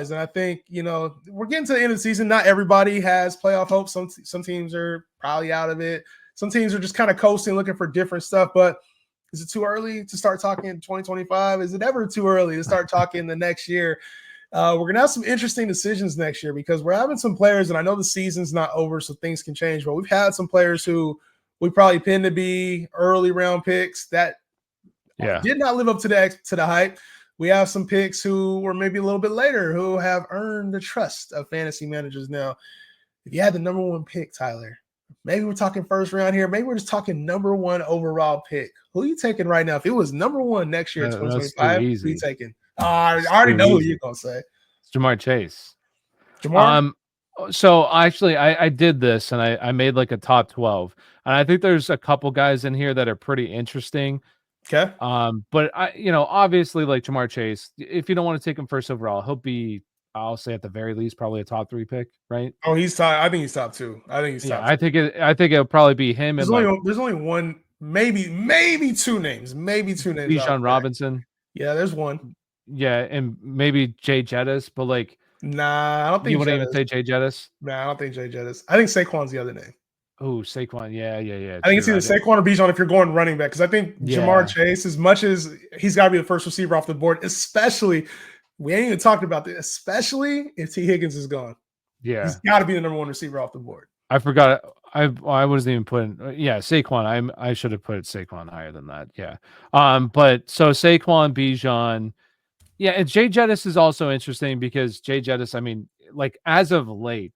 And I think, we're getting to the end of the season. Not everybody has playoff hope. Some teams are probably out of it. Some teams are just kind of coasting, looking for different stuff. But is it too early to start talking 2025? Is it ever too early to start talking the next year? We're going to have some interesting decisions next year because we're having some players, and I know the season's not over, so things can change, but we've had some players who we probably pinned to be early round picks that did not live up to the hype. We have some picks who were maybe a little bit later who have earned the trust of fantasy managers now. If you had the number one pick, Tyler, maybe we're talking first round here. Maybe we're just talking number one overall pick. Who are you taking right now? If it was number one next year in 2025, who are you taking? I already know who you're going to say. It's Jamar Chase. Jamar? So actually, I did this, and I made like a top 12. And I think there's a couple guys in here that are pretty interesting. Okay. But obviously, like Jamar Chase, if you don't want to take him first overall, he'll be, I'll say at the very least, probably a top 3 pick, right? Oh, he's top. I think he's top 2. I think he's top 2. I think it'll probably be him. There's only one, maybe 2 names. Maybe 2 names. Bijan Robinson. Yeah, there's one. Yeah, and maybe Jay Jettis, but like, nah, I don't think you wouldn't even say Jay Jettis. Nah, I don't think Jay Jettis. I think Saquon's the other name. Oh, Saquon. Yeah. I think it's either Saquon or Bijan if you're going running back. Because I think Jamar Chase, as much as he's got to be the first receiver off the board, especially, we ain't even talked about this, especially if T. Higgins is gone. Yeah. He's got to be the number one receiver off the board. I forgot. I wasn't even putting. Saquon. I should have put Saquon higher than that. Yeah. But so Saquon, Bijan. Yeah, and Jay Jettis is also interesting because Jay Jettis, I mean, like as of late,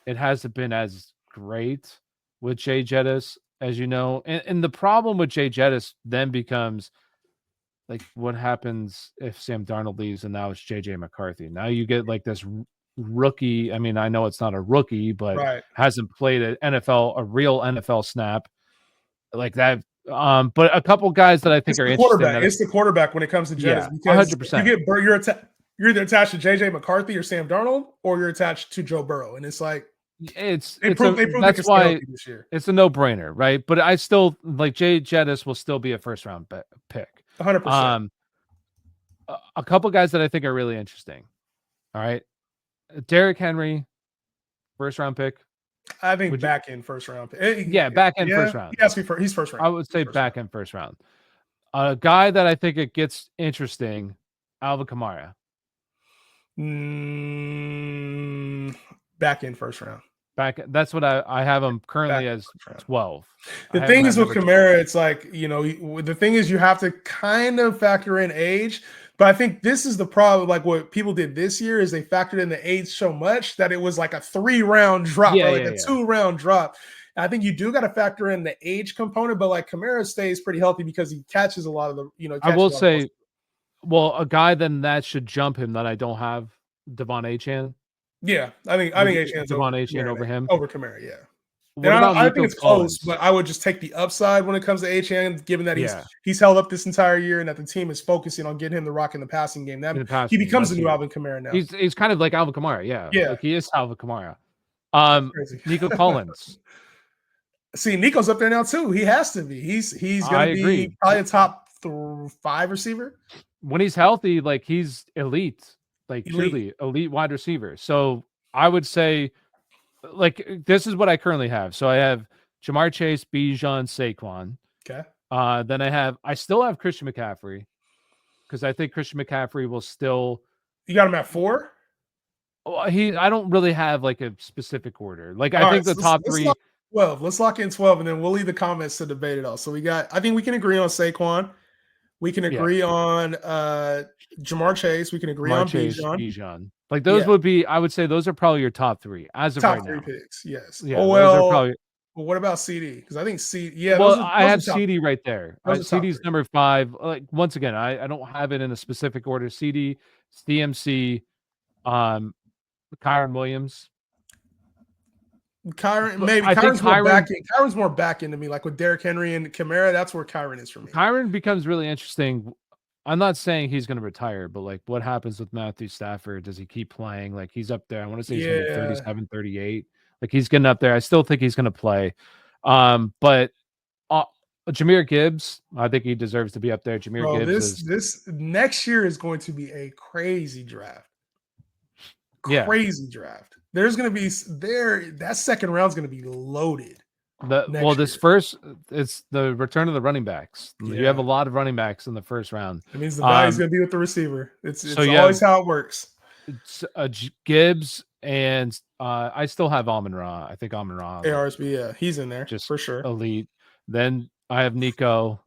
it hasn't been as great with Jay Jettis, as you know. And the problem with Jay Jettis then becomes like what happens if Sam Darnold leaves and now it's JJ McCarthy. Now you get like this rookie. I mean, I know it's not a rookie, but hasn't played a real NFL snap like that. But a couple guys that I think are interesting. It's the quarterback when it comes to Jettis. Yeah, 100%. You're either attached to JJ McCarthy or Sam Darnold, or you're attached to Joe Burrow, and it's like that's why this year. It's a no-brainer, right? But I still like Jay Jettis will still be a first-round pick. 100%. A couple guys that I think are really interesting. All right, Derrick Henry, first-round pick. I think back in first round. Back in first round. He's first round. I would say back in first round. A guy that I think it gets interesting, Alvin Kamara. Back in first round. That's what I have him currently as 12. The thing is with Kamara, it's like, the thing is you have to kind of factor in age. But I think this is the problem. Like what people did this year is they factored in the age so much that it was like a 3-round drop or a 2-round drop. And I think you do got to factor in the age component, but like Kamara stays pretty healthy because he catches a lot of the, I will say, a guy then that should jump him that I don't have, Devon Achane. Yeah, I think Achane's Devon Achane over him. Over Kamara, yeah. I think it's close, but I would just take the upside when it comes to Achane, given that he's held up this entire year and that the team is focusing on getting him the rock in the passing game. He becomes the new Alvin Kamara now. He's kind of like Alvin Kamara, yeah. Like he is Alvin Kamara. Nico Collins. See, Nico's up there now too. He has to be. He's going to be probably a top 5 receiver when he's healthy. Like he's elite, truly elite wide receiver. So I would say. Like this is what I currently have. So I have Jamar Chase, Bijan, Saquon. Okay. Then I still have Christian McCaffrey because I think Christian McCaffrey will still. You got him at 4? I don't really have like a specific order. Like I think the top 3. 12. Let's lock in 12, and then we'll leave the comments to debate it all. So I think we can agree on Saquon. We can agree on Jamar Chase. We can agree on Bijan. Like those would be, I would say those are probably your top 3 as of right now. Top 3 picks, yes. Yeah, well, what about CD? Because I think CD, yeah. Well, I have CD right there. CD's number 5. Like once again, I don't have it in a specific order. CD, CMC, Kyron Williams. Kyron's more back into me, like with Derrick Henry and Kamara. That's where Kyron is for me. Kyron becomes really interesting. I'm not saying he's going to retire, but like what happens with Matthew Stafford? Does he keep playing? Like he's up there. I want to say he's going to be 37, 38. Like he's getting up there. I still think he's going to play. But Jahmyr Gibbs, I think he deserves to be up there. Gibbs. This next year is going to be a crazy draft. Yeah. crazy draft. There's going to be that second round's going to be loaded next This year. first, it's the return of the running backs. You have a Yeah, lot of running backs in the first round. it means the value's going to be with the receiver. So It's you always have how it works. Gibbs and I still have Amon Ra. I think Amon Ra, like, ARSB, yeah, he's in there just for sure. elite. Then I have Nico.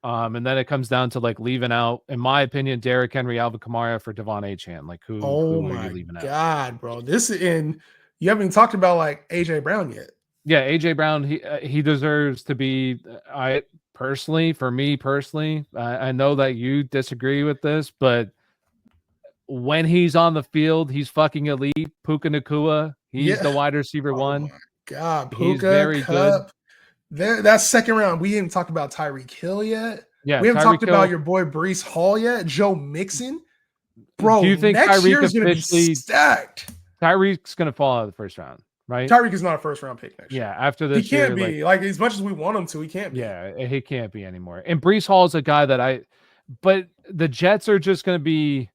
And then it comes down to like leaving out, in my opinion, Derrick Henry, Alvin Kamara for Devon Achane. Like Oh who are you my leaving out? god, bro! This and you haven't even talked about like AJ Brown yet. Yeah, AJ Brown, he deserves to be. I personally, for me personally, I know that you disagree with this, but when he's on the field, he's fucking elite. Puka Nakua, he's Yeah. the wide receiver Oh one. my god, He's Puka very good. Cup. There, that second round. We didn't talk about Tyreek Hill yet. Yeah, We haven't talked Tyreek about Hill. your boy Brees Hall yet. Joe Mixon, Do bro. you think Next year Tyreek is going to be officially? stacked. Tyreek's going to fall out of the first round, right? Tyreek is not a first round pick next year. Yeah, after He this can't year, be like as much as we want him to. He can't be. yeah, he can't be anymore. And Brees Hall is a guy that but the Jets are just going to be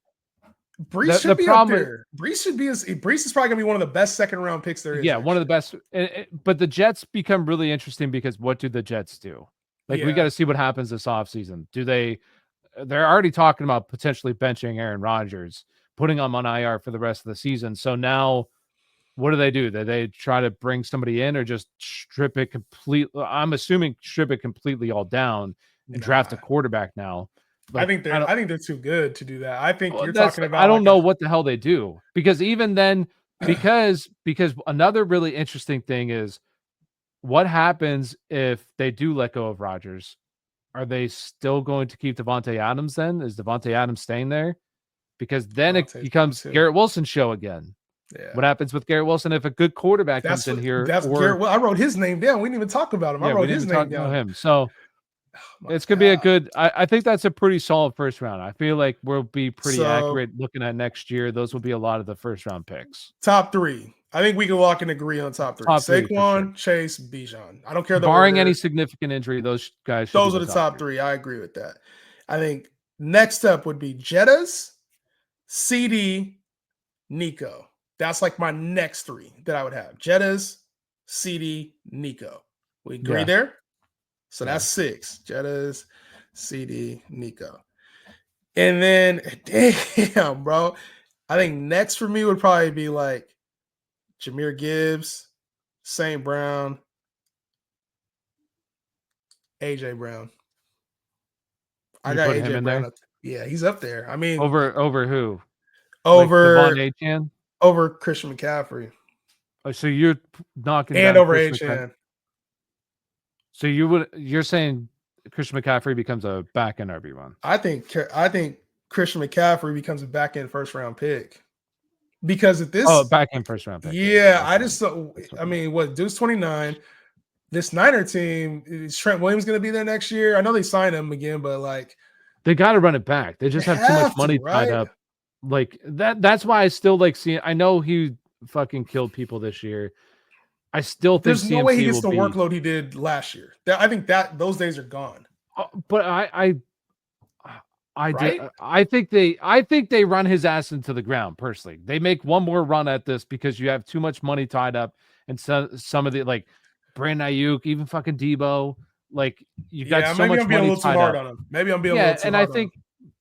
Brees the should be up problem. there. Brees is probably gonna be one of the best second round picks there is. Yeah, one of the best. But the Jets become really interesting because what do the Jets do? Like, we got to see what happens this offseason. They're already talking about potentially benching Aaron Rodgers, putting him on IR for the rest of the season. So now what do? Do they try to bring somebody in or just strip it completely? I'm assuming strip it completely all down and draft a quarterback now. Like, I think they're too good to do that. I think you're talking about. I don't know what the hell they do, because even then, because another really interesting thing is what happens if they do let go of Rodgers. Are they still going to keep Devontae Adams then? Is Devontae Adams staying there? Because then it becomes Garrett Wilson's show again. Yeah. What happens with Garrett Wilson if a good quarterback comes in here? Garrett. Well, I wrote his name down. We didn't even talk about him. I wrote his name down. Him. So it's going to be a good. I think that's a pretty solid first round. I feel like we'll be pretty accurate looking at next year. Those will be a lot of the first round picks. Top three. I think we can walk and agree on top three. Saquon, Chase, Bijan. I don't care. Barring any significant injury, those guys. Those are the top three. I agree with that. I think next up would be Jettas, CD, Nico. That's like my next three that I would have. Jettas, CD, Nico. We agree there? So that's 6. Jettas, CD, Nico. And then, damn, bro. I think next for me would probably be like Jahmyr Gibbs, St. Brown, AJ Brown. I got AJ Brown up there. Yeah, he's up there. I mean, over who? Over Devon Achane? Over Christian McCaffrey. Oh, so you're knocking and down over Achane. So you're saying Christian McCaffrey becomes a back end RB1? I think Christian McCaffrey becomes a back end first round pick. Because if this back end first round pick. Yeah, I mean, what Deuce 29. This Niner team, is Trent Williams going to be there next year? I know they signed him again, but like they got to run it back. They just have too much money tied up. Like that's why I still like seeing. I know he fucking killed people this year. I still think there's no way he gets the workload he did last year. I think that those days are gone. But I think they run his ass into the ground. Personally, they make one more run at this because you have too much money tied up, and some of the like Brandon Ayuk, even fucking Debo, like you got so much money tied up. On him. Maybe I'm being a little too hard on him. And I think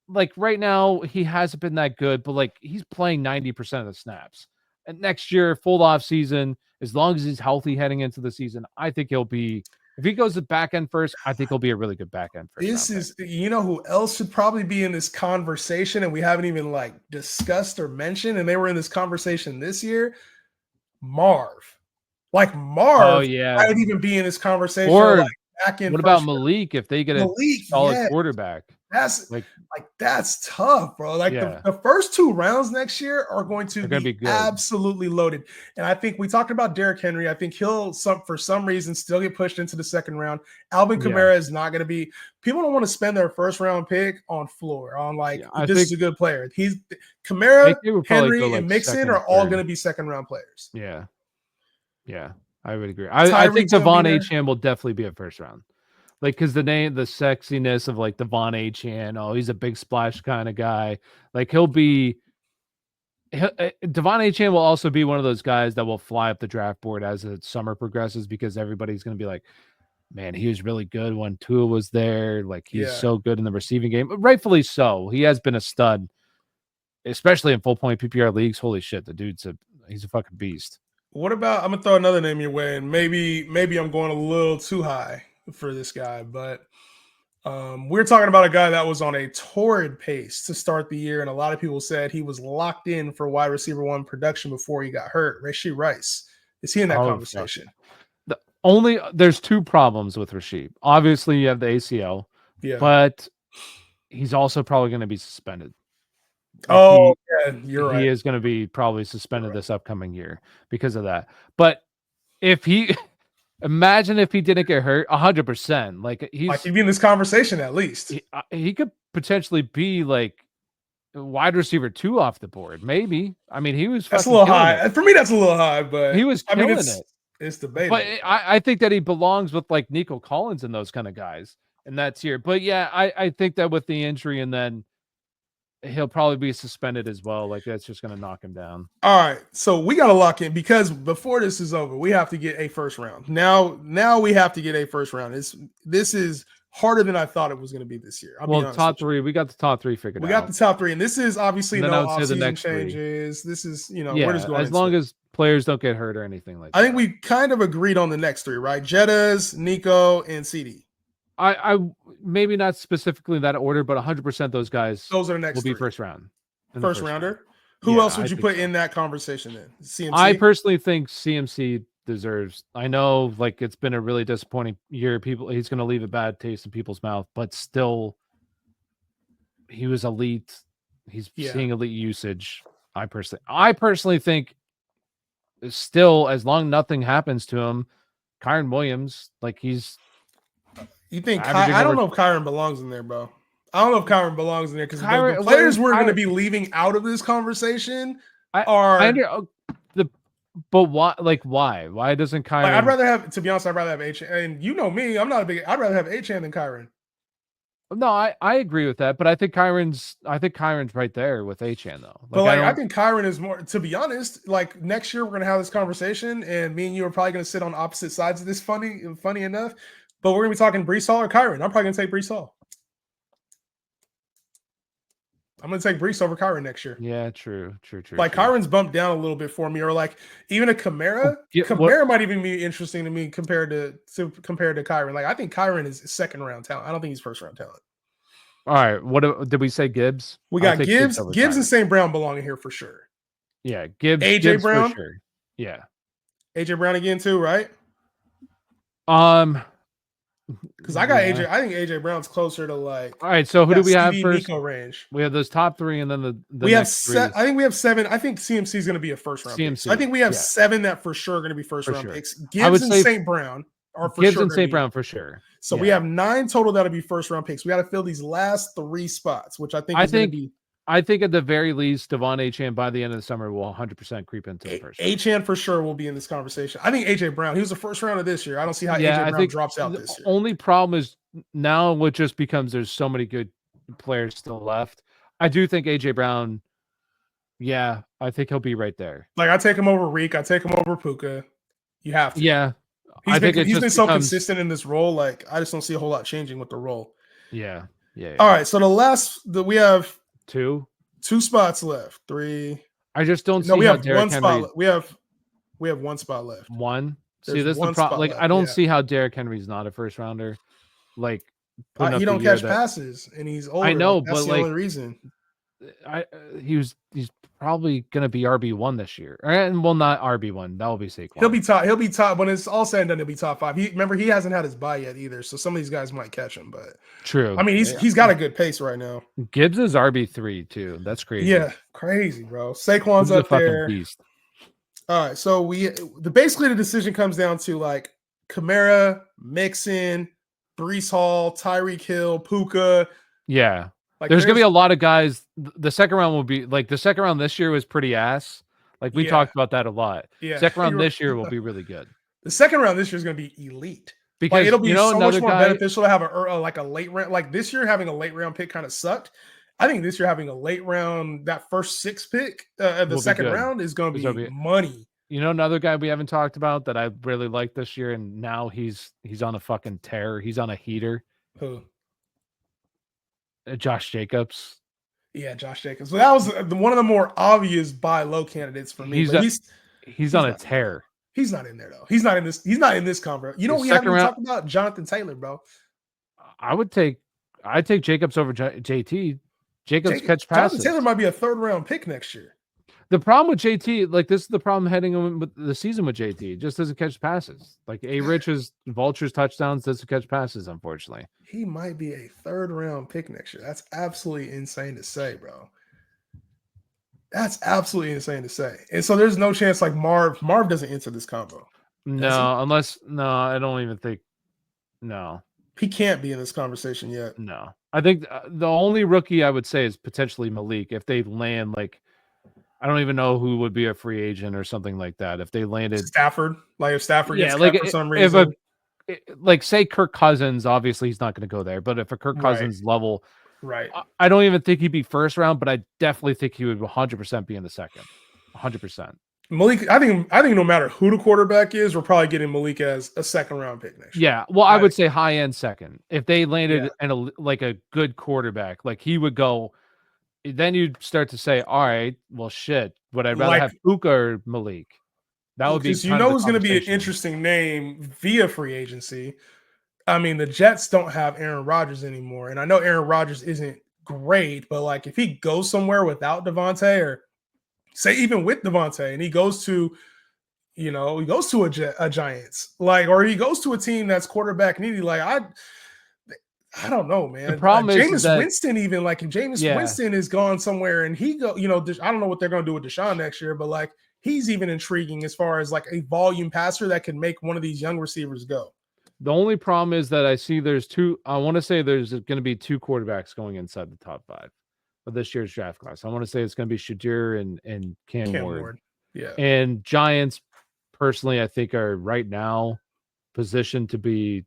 like right now he hasn't been that good, but like he's playing 90% of the snaps. And next year, full off season, as long as he's healthy heading into the season, I think he'll be. If he goes to back end first, I think he'll be a really good back end first. This is, you know, who else should probably be in this conversation, and we haven't even like discussed or mentioned, and they were in this conversation this year. Marv, oh yeah, I would even be in this conversation. Or like back end. What about Malik if they get a solid quarterback? That's like that's tough, bro. Like the first 2 rounds next year are going to be absolutely loaded. And I think we talked about Derrick Henry. I think he'll for some reason still get pushed into the second round. Alvin Kamara is not going to be. People don't want to spend their first round pick on floor on this is a good player. He's Kamara, Henry, and Mixon are all going to be second round players. Yeah, I would agree. I think Devon Achane will definitely be a first round. Like, because the sexiness of like Devon Achane, he's a big splash kind of guy. Like he'll be Devon Achane will also be one of those guys that will fly up the draft board as the summer progresses because everybody's going to be like, man, he was really good when Tua was there. Like he's Yeah. so good in the receiving game. Rightfully so. He has been a stud, especially in full point PPR leagues. Holy shit, the he's a fucking beast. What about I'm gonna throw another name your way, and maybe I'm going a little too high for this guy, but we're talking about a guy that was on a torrid pace to start the year, and a lot of people said he was locked in for wide receiver one production before he got hurt. Rashee Rice, is he in that Oh fuck. conversation? There's two problems with Rasheed. Obviously, you have the ACL, Yeah. but he's also probably going to be suspended. Like Oh, yeah, you're he right. is going to be probably You're suspended right. this upcoming year because of that. But if he imagine if he didn't get hurt, 100%. Like Like he'd be in this conversation at least. he could potentially be like wide receiver 2 off the board. Maybe. I mean, he was That's a fucking little killing it. high. For me, that's a little high, but He was I mean killing it. it's But debatable. I think that he belongs with like Nico Collins and those kind of guys in that tier. But yeah, I think that with the injury and then he'll probably be suspended as well. Like that's just going to knock him down. All right, so we got to lock in because before this is over, we have to get a first round. Now we have to get a first round. This is harder than I thought it was going to be this year. I'll be Well, honest top with you. three, we got the top three figured We got out. the top three, and this is obviously And then I no would say the offseason next three. changes. This is we're just Yeah, going as into long it. as players don't get hurt or anything like I think that. we kind of agreed on the next three, right? Jettas, Nico, and CD. I maybe not specifically in that order, but 100% those guys Those are the will next be three. first round. First rounder. Who Yeah, else would I you think put so. in that conversation then? I CMC? personally think CMC deserves. I know, like it's been a really disappointing year. He's going to leave a bad taste in people's mouth, but still, he was elite. He's seeing elite usage. I personally think, still, as long nothing happens to him, Kyron Williams, like he's You think averaging I don't over. know if Kyron belongs in there, bro. I don't know if Kyron belongs in there because the Kyron, what players is we're going to Kyron? be leaving out of this conversation I are the, but why? Like why? Why doesn't like I'd Kyron? rather have, to be honest, I'd rather have H. And you know me, I'm not a big. I'd rather have H than Kyron. No, I agree with that, but I think Kyron's right there with Achan though. But Like I I don't. think Kyron is more. To be honest, like next year we're going to have this conversation, and me and you are probably going to sit on opposite sides of this. Funny enough, but we're going to be talking Brees Hall or Kyron. I'm probably going to take Brees Hall. I'm going to take Brees over Kyron next year. Yeah, true. Like Kyron's bumped down a little bit for me, or like even a Kamara. Kamara might even be interesting to me compared to Kyron. Like I think Kyron is second round talent. I don't think he's first round talent. All right. What did we say? Gibbs. We got Gibbs. over Gibbs and Kyron. St. Brown belong in here for sure. Yeah, Gibbs. AJ Brown for sure. Yeah. AJ Brown again too, right? Because I got AJ. I think AJ Brown's closer to like. All right. So who do we have CD, first? Nico range. We have those top three, and then the we have next three. I think we have 7. I think CMC is going to be a first round pick. So I think we have 7 that for sure are going to be first round picks. Gibbs and St. Brown are for Gibbs sure. And St. Brown for sure. So we have 9 total that'll be first round picks. We got to fill these last 3 spots, which I think is going to be. I think at the very least, Devon Achane by the end of the summer will 100% creep into the first. Achane for sure will be in this conversation. I think AJ Brown. He was the first round of this year. I don't see how AJ Brown drops out this year. The only problem is now what just becomes there's so many good players still left. I do think AJ Brown. Yeah, I think he'll be right there. Like I take him over Reek. I take him over Puka. You have to. Yeah, he's been so consistent in this role. Like I just don't see a whole lot changing with the role. Yeah. All right. So the last that we have 2 spots left. 3. I just don't see. No, we have Derrick 1 spot. We have 1 spot left. 1. There's see, this is the problem. Like, I don't see how Derrick Henry's not a first rounder. Like, he don't catch passes, and he's older. I know, like, that's but the only reason. He's probably gonna be RB1 this year, and well, not RB1. That will be Saquon. He'll be top when it's all said and done. He'll be top 5. Remember he hasn't had his bye yet either, so some of these guys might catch him. But true. I mean, he's got a good pace right now. Gibbs is RB3 too. That's crazy. Yeah, crazy, bro. Saquon's up there. Beast. All right, so basically the decision comes down to like Kamara, Mixon, Brees Hall, Tyreek Hill, Puka. Yeah. Like there's gonna be a lot of guys. The second round will be like the second round this year was pretty ass. Like we talked about that a lot. Yeah. Second round this year will be really good. The second round this year is gonna be elite because it'll be so much more beneficial to have a late round. Like this year, having a late round pick kind of sucked. I think this year having a late round, that first 6 pick, the Will be second good. round is going to It'll be be money. You know, another guy we haven't talked about that I really like this year, and now he's on a fucking tear. He's on a heater. Who? Josh Jacobs. Yeah, Josh Jacobs. So that was one of the more obvious buy low candidates for me, He's but a, he's he's he's on a not in there tear. though. He's not in there though. He's not in this. He's not in this convo. You know, His we haven't second even round, talked about Jonathan Taylor, bro. I'd take Jacobs over JT. Jacobs catch Jonathan Taylor passes. might be a third round pick next year. The problem with JT, like this is the problem heading in with the season with JT. Just doesn't catch passes. Like A Rich's vultures touchdowns doesn't catch passes, unfortunately. He might be a third round pick next year. That's absolutely insane to say, bro. That's absolutely insane to say. And so there's no chance like Marv doesn't enter this combo. Does he? No, I don't even think. No, He can't be in this conversation yet. no. I think the only rookie I would say is potentially Malik if they land like I don't even know who would be a free agent or something like that. If they landed Stafford, like if Stafford yeah, gets like cut for some if reason, like say Kirk Cousins, obviously he's not going to go there. But if a Kirk right, Cousins level, right. I don't even think he'd be first round, but I definitely think he would 100% be in the second, 100%. Malik, I think no matter who the quarterback is, we're probably getting Malik as a second round pick next year. Yeah, well, I would say high end second. If they landed Yeah. in a good quarterback, like he would go. Then you'd start to say, all right, well, shit, would I rather Like, have Puka or Malik? That would be because you kind of know the who's going to be an conversation. interesting name via free agency. I mean, the Jets don't have Aaron Rodgers anymore, and I know Aaron Rodgers isn't great, but like if he goes somewhere without Devontae, or say even with Devontae, and he goes to a Giants, like, or he goes to a team that's quarterback needy, like I don't know, The man. problem is Jameis that, Winston, even like if Jameis yeah, Winston is gone somewhere and he go, I don't know what they're going to do with Deshaun next year, but like he's even intriguing as far as like a volume passer that can make one of these young receivers go. the only problem is that I see there's two. I want to say there's going to be two quarterbacks going inside the top 5 of this year's draft class. I want to say it's going to be Shadir and Cam Cam Ward. Ward, yeah, And Giants, personally, I think are right now positioned to be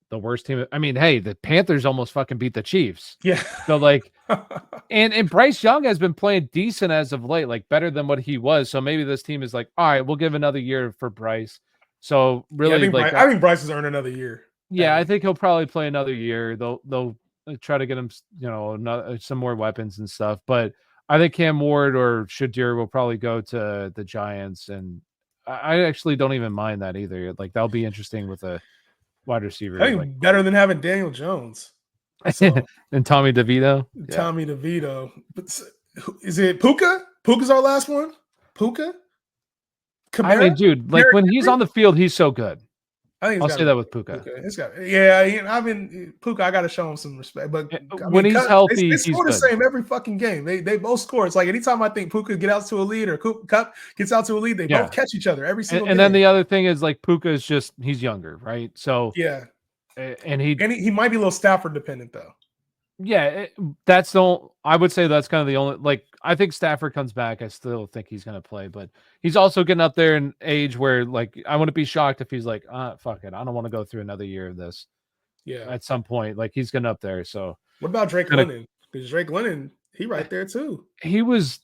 the worst team. I mean, hey, the Panthers almost fucking beat the Chiefs. yeah. So like, and Bryce Young has been playing decent as of late, like better than what he was. So maybe this team is like, all right, we'll give another year for Bryce. So Yeah, really, like, I think Bryce has earned another year. yeah, I think he'll probably play another year. They'll try to get him, some more weapons and stuff. But I think Cam Ward or Shadir will probably go to the Giants, and I actually don't even mind that either. Like that'll be interesting with a wide receiver. I Like think better than having Daniel Jones. So and Tommy DeVito. Yeah. Tommy DeVito, but is it Puka? Puka's our last one. Puka. I mean, Kamara? dude, like when he's on the field, he's so good. I think I'll say that with Puka. It's got, yeah. I've been Puka. I got to show him some respect. But I When mean, he's they healthy, he's score the good. same every fucking game. They both score. It's like anytime I think Puka get out to a lead or Cup gets out to a lead, they both catch each other every single game. And then the other thing is like Puka is just he's younger, right? So yeah, and he might be a little Stafford dependent though. Yeah, that's the. I would say that's kind of the only. Like, I think Stafford comes back. I still think he's going to play, but he's also getting up there in age where, like, I wouldn't be shocked if he's like, fuck it, I don't want to go through another year of this. Yeah, at some point, like he's getting up there. So, what about Drake London? Because Drake London, he right there too. He was.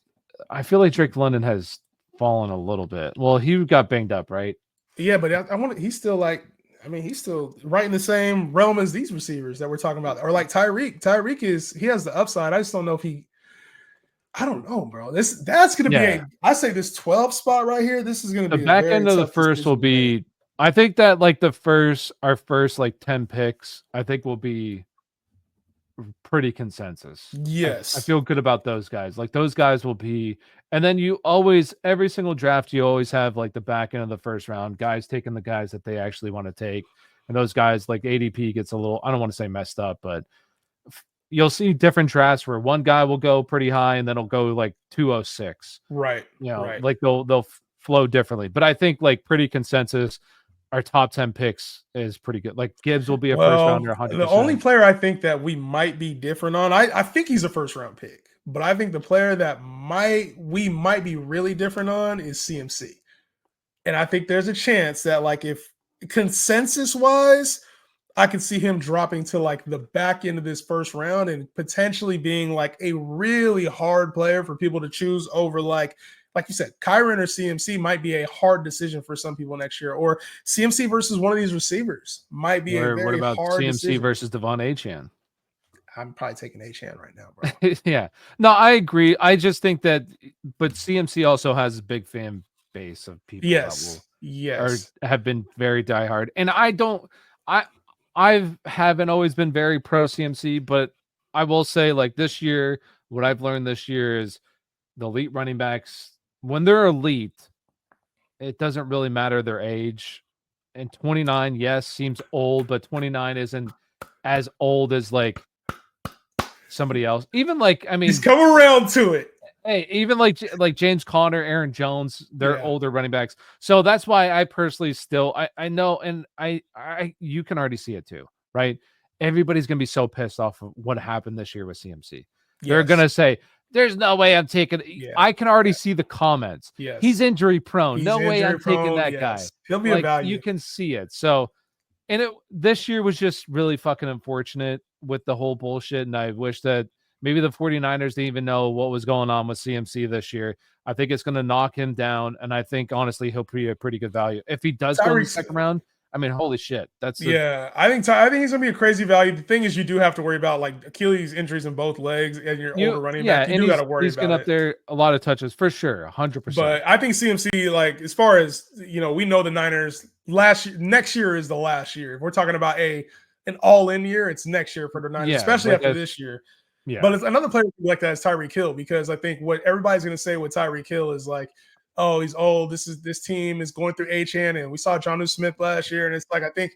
I feel like Drake London has fallen a little bit. Well, he got banged up, right? Yeah, but I want. He's still like. I mean, he's still right in the same realm as these receivers that we're talking about, or like Tyreek. Tyreek he has the upside. I just don't know if he. I don't know, bro. That's going to be I say this 12 spot right here. This is going to be the back end of the first will be. I think that like our first like 10 picks, I think will be pretty consensus. Yes. I feel good about those guys. Like those guys will be, and then you always, every single draft, you always have like the back end of the first round, guys taking the guys that they actually want to take. And those guys, like ADP gets a little, I don't want to say messed up, but you'll see different drafts where one guy will go pretty high and then it'll go like 206. Right. Like they'll flow differently. But I think like pretty consensus, our top 10 picks is pretty good. Like Gibbs will be a first rounder 100%. The only player I think that we might be different on, I think he's a first round pick, but I think the player that we might be really different on is CMC. And I think there's a chance that like if consensus wise, I could see him dropping to like the back end of this first round and potentially being like a really hard player for people to choose over like you said, Kyron or CMC might be a hard decision for some people next year, or CMC versus one of these receivers might be a Or what very about hard CMC decision. versus Devon Achan? I'm probably taking H-Hand right now, bro. Yeah. No, I agree. I just think that, but CMC also has a big fan base of people that will or Yes. have been very diehard. And I haven't always been very pro CMC, but I will say like this year, what I've learned this year is the elite running backs, when they're elite, it doesn't really matter their age. And 29, yes, seems old, but 29 isn't as old as like somebody else. Even like, I He's mean, come around to it. hey, even like James Conner, Aaron Jones, they're Yeah. older running backs. So that's why I personally still I know, and I you can already see it too, right? Everybody's gonna be so pissed off of what happened this year with CMC. They're Yes. gonna say, "There's no way I'm taking." Yeah. I can already Yeah. see the comments. He's Yes. injury prone. He's No way injury I'm taking prone. that guy. Yes. He'll be a Like you value. can see it. So, and this year was just really fucking unfortunate with the whole bullshit. And I wish that maybe the 49ers didn't even know what was going on with CMC this year. I think it's going to knock him down. And I think, honestly, he'll be a pretty good value. If he does go in the Tyreek's second round, I mean, holy shit. That's Yeah, I think he's gonna be a crazy value. The thing is, you do have to worry about like Achilles injuries in both legs, and your older running back. You and do got to worry he's about getting up it. there a lot of touches for sure, 100%. But I think CMC, like as far as we know the Niners next year is the last year. If we're talking about an all-in year, it's next year for the Niners, Yeah, especially like after this year. yeah, But it's another player like that is Tyreek Hill, because I think what everybody's gonna say with Tyreek Hill is like, oh, he's old. This team is going through H-Hand, and we saw Jonnu Smith last year, and it's like I think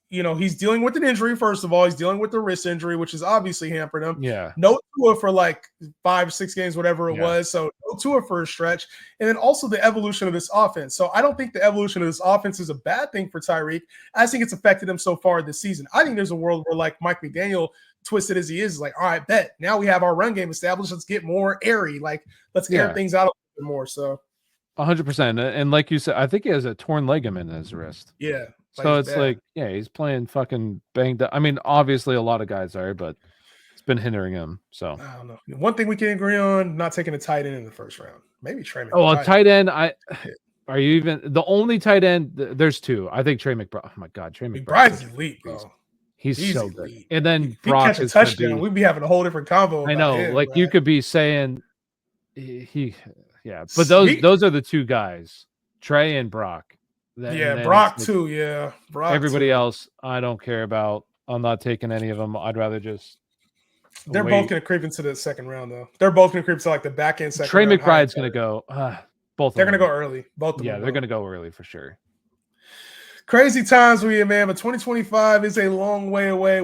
he's dealing with an injury. First of all, he's dealing with the wrist injury, which is obviously hampered him. yeah, No Tua for like 5-6 games, whatever it yeah, was. So no Tua for a stretch. And then also the evolution of this offense. So I don't think the evolution of this offense is a bad thing for Tyreek. I think it's affected him so far this season. I think there's a world where like Mike McDaniel, twisted as he is like, all right, bet. Now we have our run game established. Let's get more airy. Like let's air things out a little bit more. So 100%. And like you said, I think he has a torn ligament in his wrist. yeah. So it's like, yeah, he's playing fucking banged up. I mean, obviously a lot of guys are, but it's been hindering him. So I don't know. One thing we can agree on: not taking a tight end in the first round. Maybe Trey McBride. Oh, a tight end. Are you even the only tight end? There's two. I think Trey McBride. Oh my god, Trey McBride's elite, bro. He's so elite. good. And then if Brock catch a touchdown, we'd be having a whole different convo. I know, him, like man. you could be saying yeah. But those are the two guys, Trey and Brock. Brock too. Yeah, Brock. Everybody else, I don't care about. I'm not taking any of them. I'd rather just. They're both going to creep into the second round, though. They're both going to creep to like the back end second. Trey McBride's going to go. Both. They're going to go early. Both. Yeah, they're going to go early for sure. Crazy times we in, man. But 2025 is a long way away.